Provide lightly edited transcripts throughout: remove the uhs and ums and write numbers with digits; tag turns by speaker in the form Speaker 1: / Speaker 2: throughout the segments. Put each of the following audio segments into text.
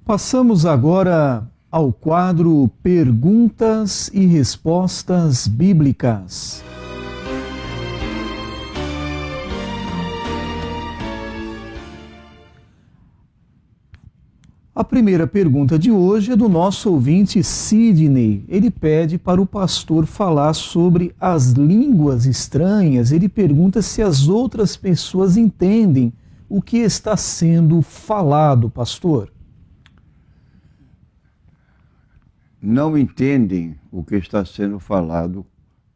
Speaker 1: Passamos agora ao quadro Perguntas e Respostas Bíblicas. A primeira pergunta de hoje é do nosso ouvinte Sidney. Ele pede para o pastor falar sobre as línguas estranhas. Ele pergunta se as outras pessoas entendem o que está sendo falado, pastor.
Speaker 2: Não entendem o que está sendo falado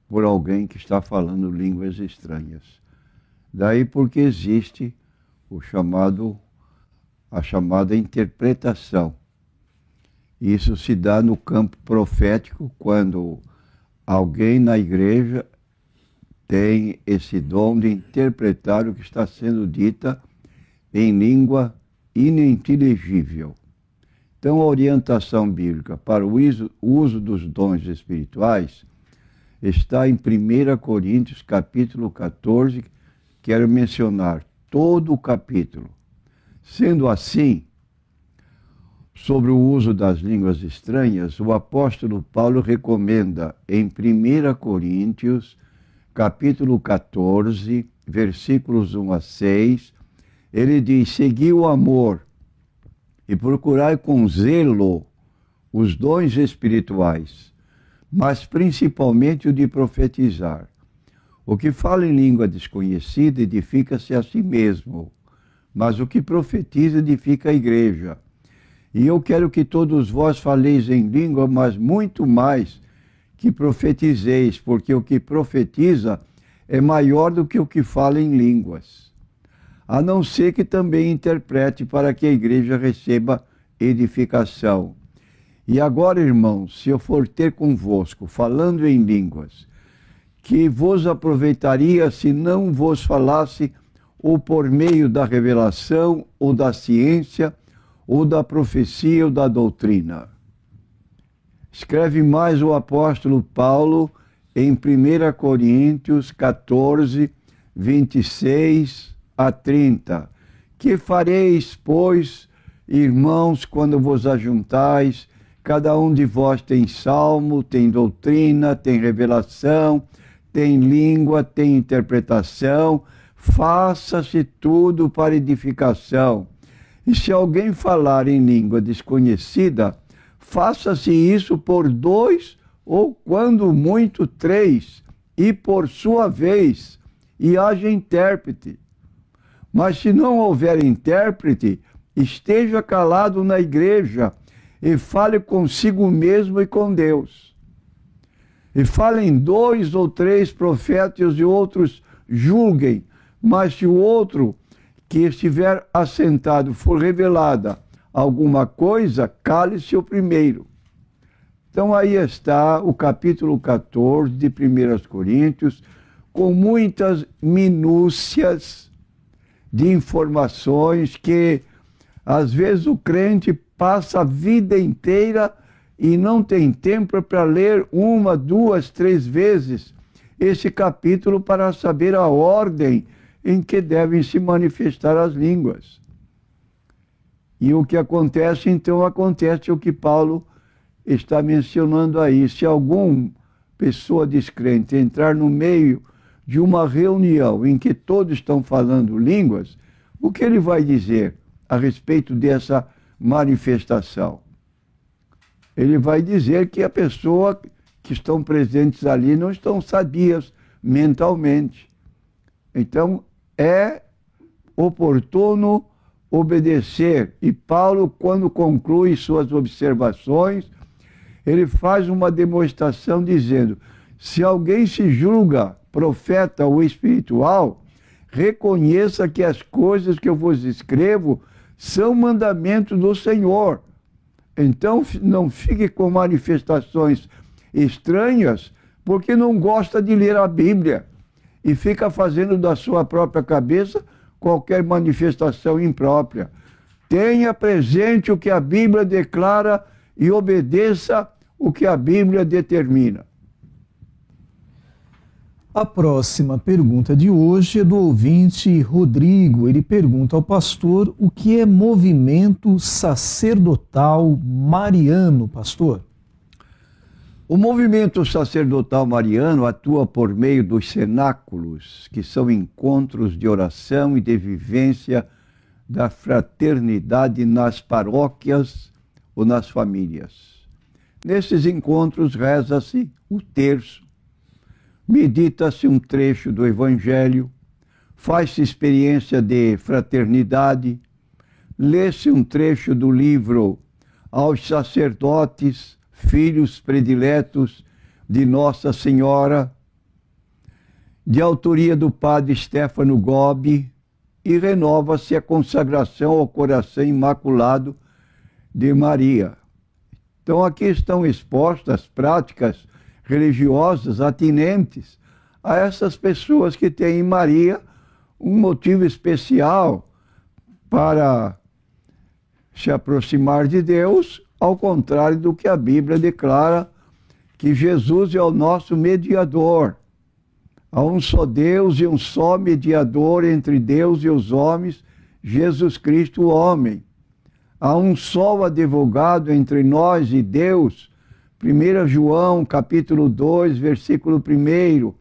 Speaker 2: por alguém que está falando línguas estranhas. Daí porque existe a chamada interpretação. Isso se dá no campo profético, quando alguém na igreja tem esse dom de interpretar o que está sendo dita em língua ininteligível. Então, a orientação bíblica para o uso dos dons espirituais está em 1 Coríntios, capítulo 14, quero mencionar todo o capítulo. Sendo assim, sobre o uso das línguas estranhas, o apóstolo Paulo recomenda em 1 Coríntios, capítulo 14, versículos 1 a 6, ele diz: segui o amor e procurai com zelo os dons espirituais, mas principalmente o de profetizar. O que fala em língua desconhecida edifica-se a si mesmo, mas o que profetiza edifica a igreja. E eu quero que todos vós faleis em língua, mas muito mais que profetizeis, porque o que profetiza é maior do que o que fala em línguas. A não ser que também interprete para que a igreja receba edificação. E agora, irmãos, se eu for ter convosco, falando em línguas, que vos aproveitaria se não vos falasse ou por meio da revelação, ou da ciência, ou da profecia, ou da doutrina. Escreve mais o apóstolo Paulo em 1 Coríntios 14, 26 a 30. Que fareis, pois, irmãos, quando vos ajuntais? Cada um de vós tem salmo, tem doutrina, tem revelação, tem língua, tem interpretação. Faça-se tudo para edificação. E se alguém falar em língua desconhecida, faça-se isso por 2 ou, quando muito, 3, e por sua vez, e haja intérprete. Mas se não houver intérprete, esteja calado na igreja e fale consigo mesmo e com Deus. E falem 2 ou 3 profetas e outros julguem. Mas se o outro que estiver assentado for revelada alguma coisa, cale-se o primeiro. Então aí está o capítulo 14 de 1 Coríntios, com muitas minúcias de informações que às vezes o crente passa a vida inteira e não tem tempo para ler 1, 2, 3 vezes esse capítulo para saber a ordem em que devem se manifestar as línguas. E o que acontece, então, acontece o que Paulo está mencionando aí. Se alguma pessoa descrente entrar no meio de uma reunião em que todos estão falando línguas, o que ele vai dizer a respeito dessa manifestação? Ele vai dizer que a pessoa que estão presentes ali não estão sadias mentalmente. Então, é oportuno obedecer. E Paulo, quando conclui suas observações, ele faz uma demonstração dizendo: se alguém se julga profeta ou espiritual, reconheça que as coisas que eu vos escrevo são mandamentos do Senhor. Então, não fique com manifestações estranhas, porque não gosta de ler a Bíblia e fica fazendo da sua própria cabeça qualquer manifestação imprópria. Tenha presente o que a Bíblia declara e obedeça o que a Bíblia determina.
Speaker 1: A próxima pergunta de hoje é do ouvinte Rodrigo. Ele pergunta ao pastor o que é movimento sacerdotal mariano, pastor?
Speaker 2: O movimento sacerdotal mariano atua por meio dos cenáculos, que são encontros de oração e de vivência da fraternidade nas paróquias ou nas famílias. Nesses encontros reza-se o terço, medita-se um trecho do Evangelho, faz-se experiência de fraternidade, lê-se um trecho do livro Aos Sacerdotes, Filhos Prediletos de Nossa Senhora, de autoria do padre Stefano Gobbi, e renova-se a consagração ao coração imaculado de Maria. Então aqui estão expostas práticas religiosas atinentes a essas pessoas que têm em Maria um motivo especial para se aproximar de Deus, ao contrário do que a Bíblia declara, que Jesus é o nosso mediador. Há um só Deus e um só mediador entre Deus e os homens, Jesus Cristo, o homem. Há um só advogado entre nós e Deus. 1 João, capítulo 2, versículo 1.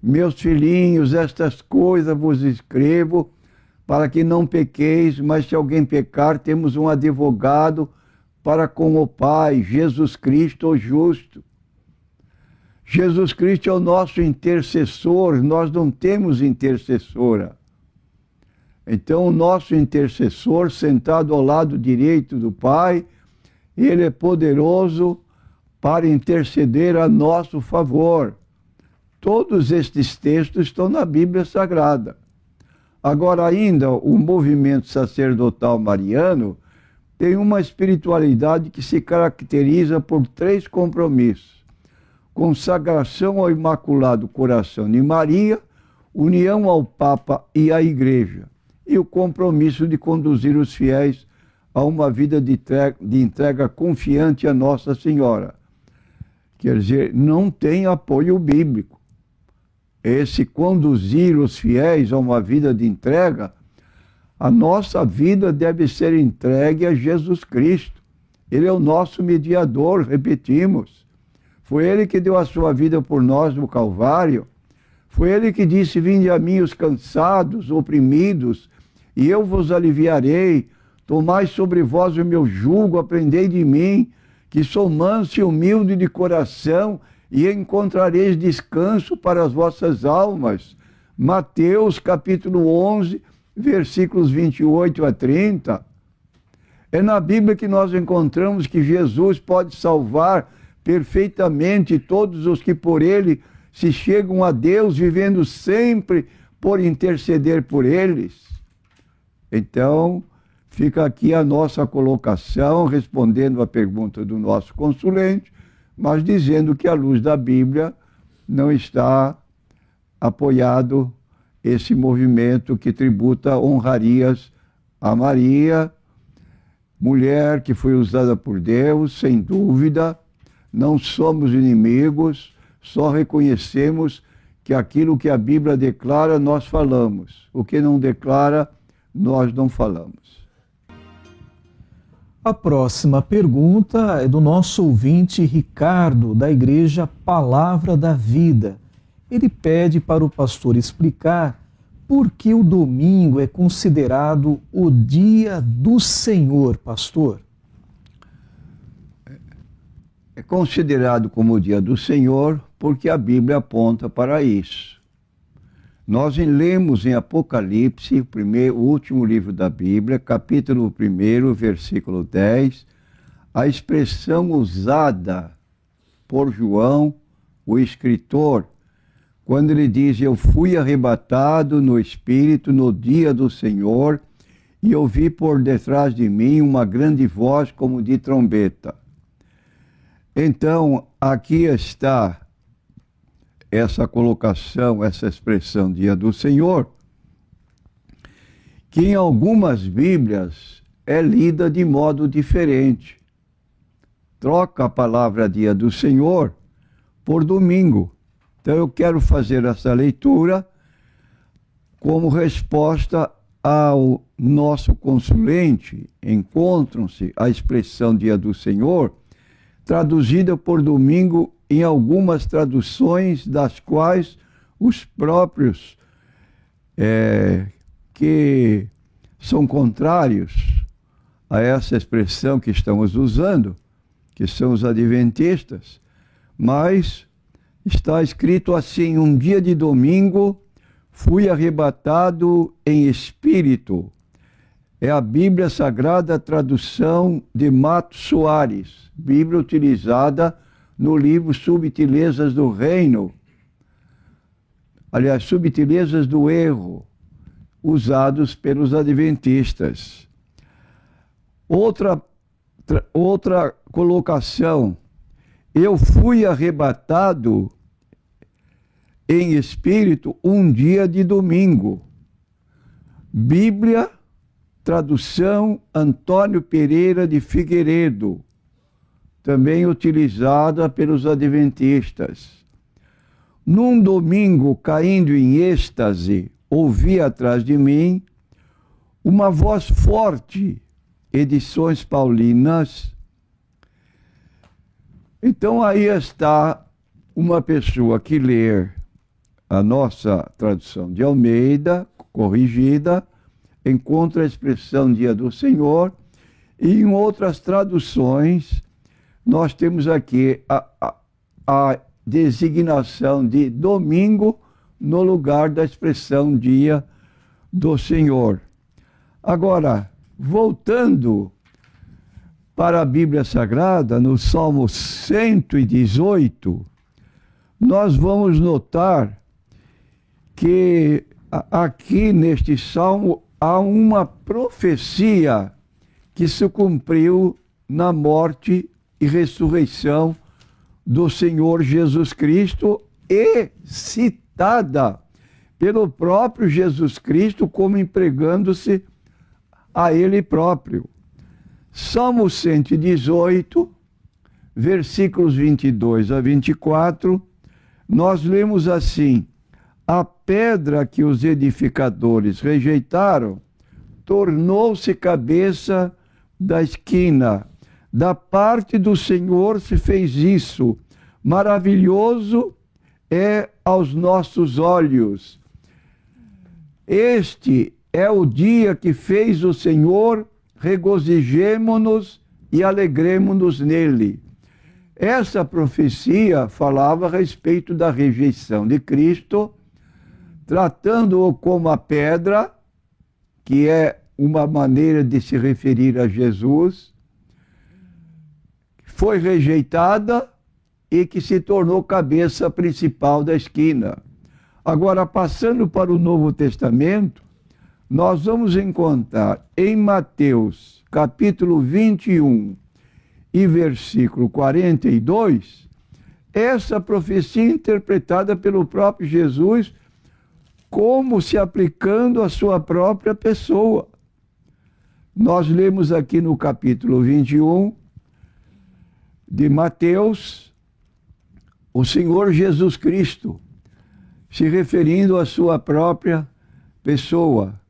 Speaker 2: Meus filhinhos, estas coisas vos escrevo para que não pequeis, mas se alguém pecar, temos um advogado para com o Pai, Jesus Cristo, o justo. Jesus Cristo é o nosso intercessor, nós não temos intercessora. Então, o nosso intercessor, sentado ao lado direito do Pai, ele é poderoso para interceder a nosso favor. Todos estes textos estão na Bíblia Sagrada. Agora, ainda, o movimento sacerdotal mariano tem uma espiritualidade que se caracteriza por 3 compromissos: consagração ao Imaculado Coração de Maria, união ao Papa e à Igreja, e o compromisso de conduzir os fiéis a uma vida de entrega confiante a Nossa Senhora. Quer dizer, não tem apoio bíblico. Esse conduzir os fiéis a uma vida de entrega, a nossa vida deve ser entregue a Jesus Cristo. Ele é o nosso mediador, repetimos. Foi Ele que deu a sua vida por nós no Calvário. Foi Ele que disse: vinde a mim os cansados, oprimidos, e eu vos aliviarei. Tomai sobre vós o meu jugo, aprendei de mim, que sou manso e humilde de coração, e encontrareis descanso para as vossas almas. Mateus capítulo 11, versículos 28 a 30. É na Bíblia que nós encontramos que Jesus pode salvar perfeitamente todos os que por Ele se chegam a Deus, vivendo sempre por interceder por eles. Então, fica aqui a nossa colocação, respondendo à pergunta do nosso consulente, mas dizendo que à luz da Bíblia não está apoiado esse movimento que tributa honrarias a Maria, mulher que foi usada por Deus, sem dúvida. Não somos inimigos, só reconhecemos que aquilo que a Bíblia declara, nós falamos. O que não declara, nós não falamos.
Speaker 1: A próxima pergunta é do nosso ouvinte Ricardo, da Igreja Palavra da Vida. Ele pede para o pastor explicar por que o domingo é considerado o dia do Senhor, pastor.
Speaker 2: É considerado como o dia do Senhor porque a Bíblia aponta para isso. Nós lemos em Apocalipse, o último livro da Bíblia, capítulo 1, versículo 10, a expressão usada por João, o escritor, quando ele diz: eu fui arrebatado no Espírito no dia do Senhor e ouvi por detrás de mim uma grande voz como de trombeta. Então, aqui está essa colocação, essa expressão dia do Senhor, que em algumas Bíblias é lida de modo diferente. Troca a palavra dia do Senhor por domingo. Então eu quero fazer essa leitura como resposta ao nosso consulente. Encontram-se a expressão Dia do Senhor, traduzida por domingo em algumas traduções, das quais os próprios que são contrários a essa expressão que estamos usando, que são os adventistas, mas está escrito assim: um dia de domingo fui arrebatado em espírito. É a Bíblia Sagrada, tradução de Mato Soares, Bíblia utilizada no livro Subtilezas do Reino, aliás, Subtilezas do Erro, usados pelos adventistas. Outra colocação: eu fui arrebatado em espírito um dia de domingo. Bíblia, tradução Antônio Pereira de Figueiredo, também utilizada pelos adventistas. Num domingo, caindo em êxtase, ouvi atrás de mim uma voz forte, Edições Paulinas. Então aí está uma pessoa que lê a nossa tradução de Almeida, corrigida, encontra a expressão Dia do Senhor, e em outras traduções nós temos aqui a designação de domingo no lugar da expressão Dia do Senhor. Agora, voltando para a Bíblia Sagrada, no Salmo 118, nós vamos notar que aqui neste salmo há uma profecia que se cumpriu na morte e ressurreição do Senhor Jesus Cristo, e citada pelo próprio Jesus Cristo como empregando-se a Ele próprio. Salmo 118, versículos 22 a 24, nós lemos assim: a pedra que os edificadores rejeitaram tornou-se cabeça da esquina. Da parte do Senhor se fez isso. Maravilhoso é aos nossos olhos. Este é o dia que fez o Senhor, regozijemo-nos e alegremo-nos nele. Essa profecia falava a respeito da rejeição de Cristo, tratando-o como a pedra, que é uma maneira de se referir a Jesus, foi rejeitada e que se tornou cabeça principal da esquina. Agora, passando para o Novo Testamento, nós vamos encontrar em Mateus, capítulo 21 e versículo 42, essa profecia interpretada pelo próprio Jesus como se aplicando à sua própria pessoa. Nós lemos aqui no capítulo 21 de Mateus, o Senhor Jesus Cristo, se referindo à sua própria pessoa,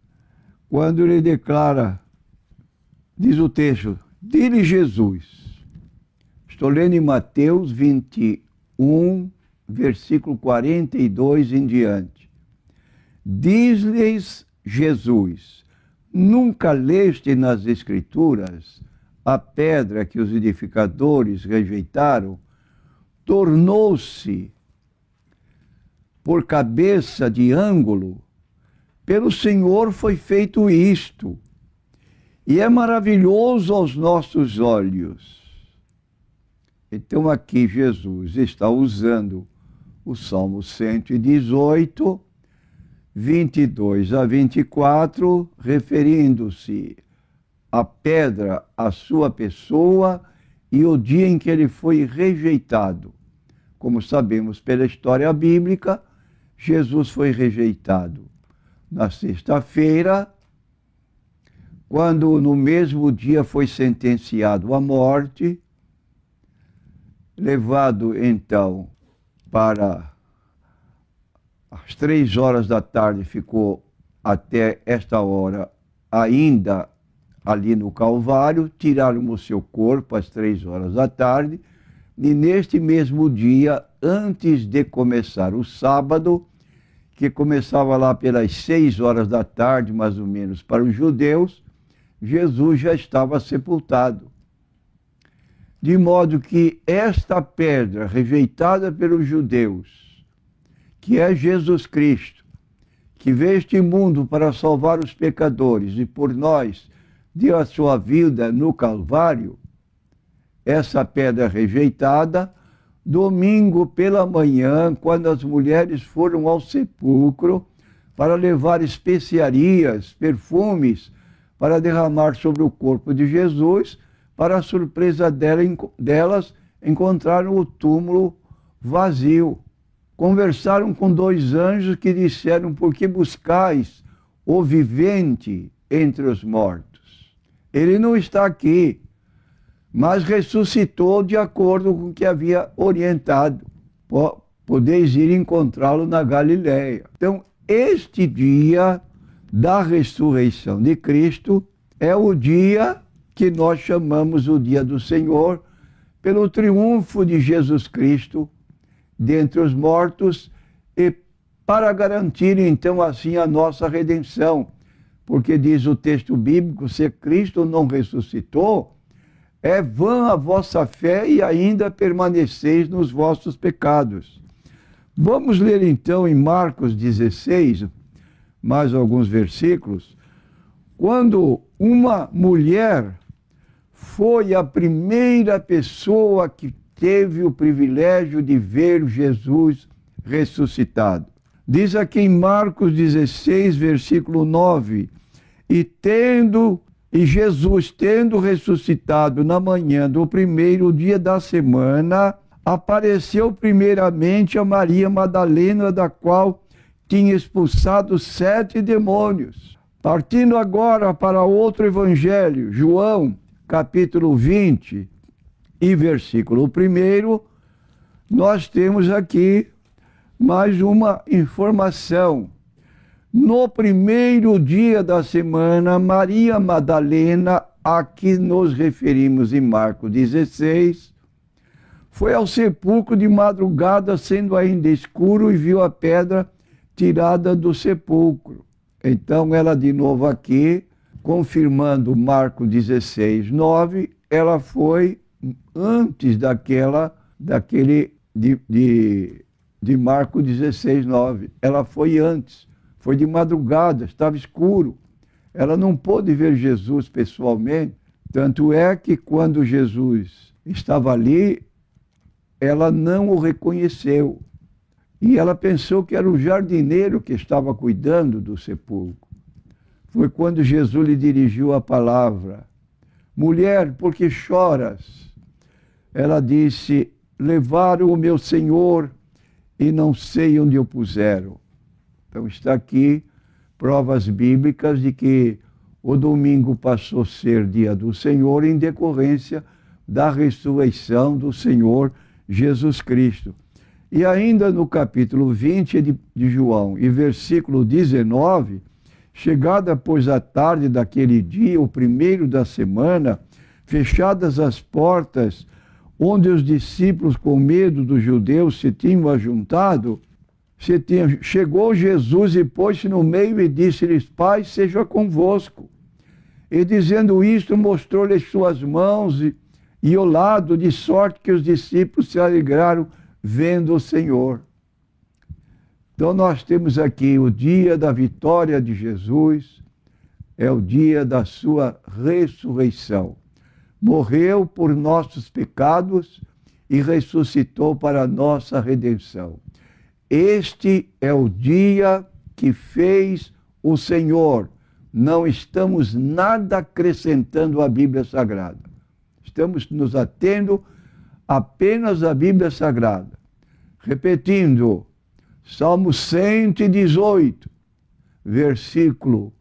Speaker 2: quando ele declara, diz o texto, diz-lhe Jesus, estou lendo em Mateus 21, versículo 42 em diante, diz-lhes Jesus, nunca leste nas Escrituras a pedra que os edificadores rejeitaram, tornou-se por cabeça de ângulo? Pelo Senhor foi feito isto, e é maravilhoso aos nossos olhos. Então aqui Jesus está usando o Salmo 118, 22 a 24, referindo-se a pedra, a sua pessoa e o dia em que ele foi rejeitado. Como sabemos pela história bíblica, Jesus foi rejeitado na sexta-feira, quando no mesmo dia foi sentenciado à morte, levado então para às 3 horas da tarde, ficou até esta hora ainda ali no Calvário, tiraram o seu corpo às 3 horas da tarde, e neste mesmo dia, antes de começar o sábado, que começava lá pelas 6 horas da tarde, mais ou menos, para os judeus, Jesus já estava sepultado. De modo que esta pedra rejeitada pelos judeus, que é Jesus Cristo, que veio a este mundo para salvar os pecadores e por nós deu a sua vida no Calvário, essa pedra rejeitada, domingo pela manhã, quando as mulheres foram ao sepulcro para levar especiarias, perfumes, para derramar sobre o corpo de Jesus, para a surpresa delas, encontraram o túmulo vazio. Conversaram com 2 anjos que disseram: por que buscais o vivente entre os mortos? Ele não está aqui, mas ressuscitou de acordo com o que havia orientado. Podeis ir encontrá-lo na Galileia. Então, este dia da ressurreição de Cristo é o dia que nós chamamos o dia do Senhor, pelo triunfo de Jesus Cristo dentre os mortos e para garantir então assim a nossa redenção. Porque diz o texto bíblico, se Cristo não ressuscitou, é vã a vossa fé e ainda permaneceis nos vossos pecados. Vamos ler então em Marcos 16, mais alguns versículos, quando uma mulher foi a primeira pessoa que teve o privilégio de ver Jesus ressuscitado. Diz aqui em Marcos 16, versículo 9, e Jesus, tendo ressuscitado na manhã do primeiro dia da semana, apareceu primeiramente a Maria Madalena, da qual tinha expulsado 7 demônios. Partindo agora para outro evangelho, João, capítulo 20 e versículo 1, nós temos aqui mais uma informação. No primeiro dia da semana, Maria Madalena, a que nos referimos em Marcos 16, foi ao sepulcro de madrugada, sendo ainda escuro, e viu a pedra tirada do sepulcro. Então, ela de novo aqui, confirmando Marcos 16, 9, ela foi antes de Marcos 16, 9. Ela foi antes, foi de madrugada, estava escuro. Ela não pôde ver Jesus pessoalmente. Tanto é que quando Jesus estava ali, ela não o reconheceu. E ela pensou que era o jardineiro que estava cuidando do sepulcro. Foi quando Jesus lhe dirigiu a palavra: mulher, por que choras? Ela disse: levaram o meu Senhor e não sei onde o puseram. Então está aqui provas bíblicas de que o domingo passou a ser dia do Senhor em decorrência da ressurreição do Senhor Jesus Cristo. E ainda no capítulo 20 de João, e versículo 19, chegada, pois, a tarde daquele dia, o primeiro da semana, fechadas as portas, onde os discípulos, com medo dos judeus, se tinham ajuntado, chegou Jesus e pôs-se no meio e disse-lhes: Pai, seja convosco. E dizendo isto, mostrou-lhes suas mãos e o lado, de sorte que os discípulos se alegraram vendo o Senhor. Então nós temos aqui o dia da vitória de Jesus, é o dia da sua ressurreição. Morreu por nossos pecados e ressuscitou para a nossa redenção. Este é o dia que fez o Senhor. Não estamos nada acrescentando à Bíblia Sagrada. Estamos nos atendo apenas à Bíblia Sagrada. Repetindo, Salmo 118, versículo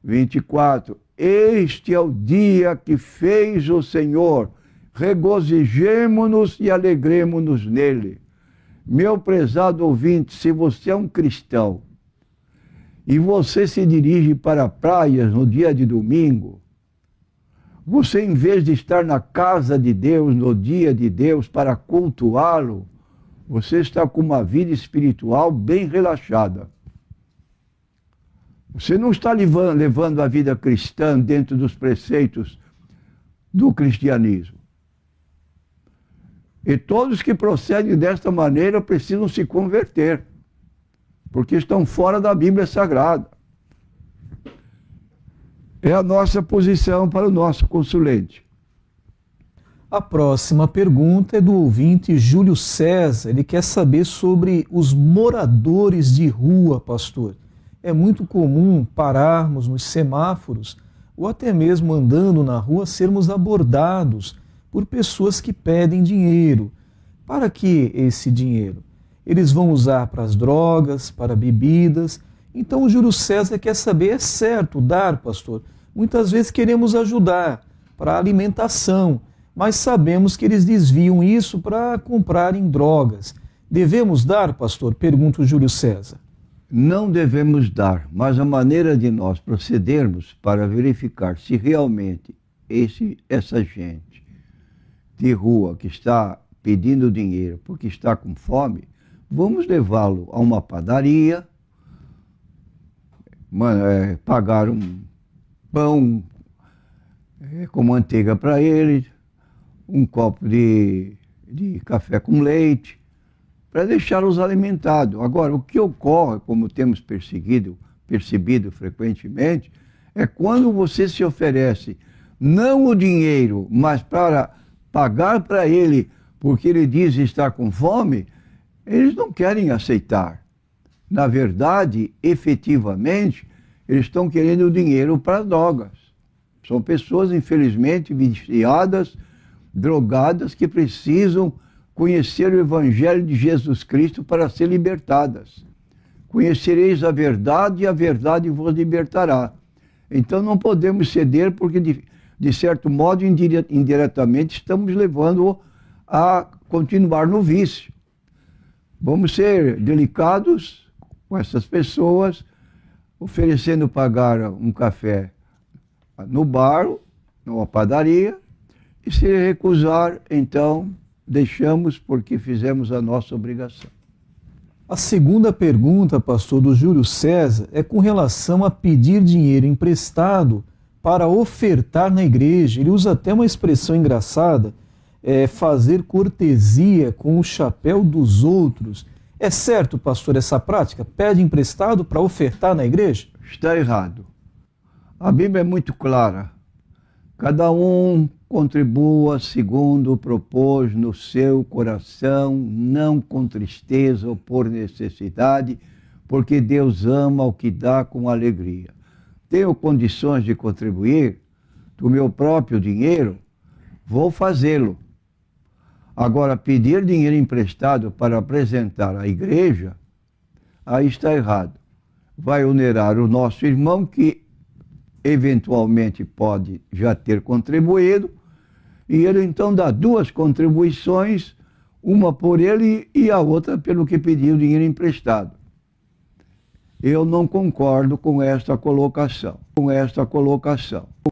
Speaker 2: 24. Este é o dia que fez o Senhor. Regozijemo-nos e alegremo-nos nele. Meu prezado ouvinte, se você é um cristão e você se dirige para praias no dia de domingo, você, em vez de estar na casa de Deus, no dia de Deus, para cultuá-lo, você está com uma vida espiritual bem relaxada. Você não está levando a vida cristã dentro dos preceitos do cristianismo. E todos que procedem desta maneira precisam se converter, porque estão fora da Bíblia Sagrada. É a nossa posição para o nosso consulente.
Speaker 1: A próxima pergunta é do ouvinte Júlio César. Ele quer saber sobre os moradores de rua, pastor. É muito comum pararmos nos semáforos ou até mesmo andando na rua sermos abordados por pessoas que pedem dinheiro. Para que esse dinheiro? Eles vão usar para as drogas, para bebidas. Então o Júlio César quer saber, é certo dar, pastor? Muitas vezes queremos ajudar para a alimentação, mas sabemos que eles desviam isso para comprarem drogas. Devemos dar, pastor? Pergunta o Júlio César.
Speaker 2: Não devemos dar, mas a maneira de nós procedermos para verificar se realmente essa gente de rua que está pedindo dinheiro porque está com fome, vamos levá-lo a uma padaria, pagar um pão com manteiga para ele, um copo de café com leite, para deixá-los alimentados. Agora, o que ocorre, como temos percebido frequentemente, é quando você se oferece não o dinheiro, mas para pagar para ele, porque ele diz estar com fome, eles não querem aceitar. Na verdade, efetivamente, eles estão querendo o dinheiro para drogas. São pessoas, infelizmente, viciadas, drogadas, que precisam conhecer o Evangelho de Jesus Cristo para ser libertadas. Conhecereis a verdade e a verdade vos libertará. Então não podemos ceder porque, de certo modo, indiretamente, estamos levando-o a continuar no vício. Vamos ser delicados com essas pessoas, oferecendo pagar um café no bar, numa padaria, e se recusar, então deixamos porque fizemos a nossa obrigação.
Speaker 1: A segunda pergunta, pastor, do Júlio César é com relação a pedir dinheiro emprestado para ofertar na igreja. Ele usa até uma expressão engraçada, fazer cortesia com o chapéu dos outros. É certo, pastor, essa prática? Pede emprestado para ofertar na igreja?
Speaker 2: Está errado. A Bíblia é muito clara. Cada um contribua segundo propôs no seu coração, não com tristeza ou por necessidade, porque Deus ama o que dá com alegria. Tenho condições de contribuir do meu próprio dinheiro, vou fazê-lo. Agora, pedir dinheiro emprestado para apresentar à igreja, aí está errado. Vai onerar o nosso irmão que eventualmente pode já ter contribuído, e ele então dá duas contribuições, uma por ele e a outra pelo que pediu dinheiro emprestado. Eu não concordo com esta colocação.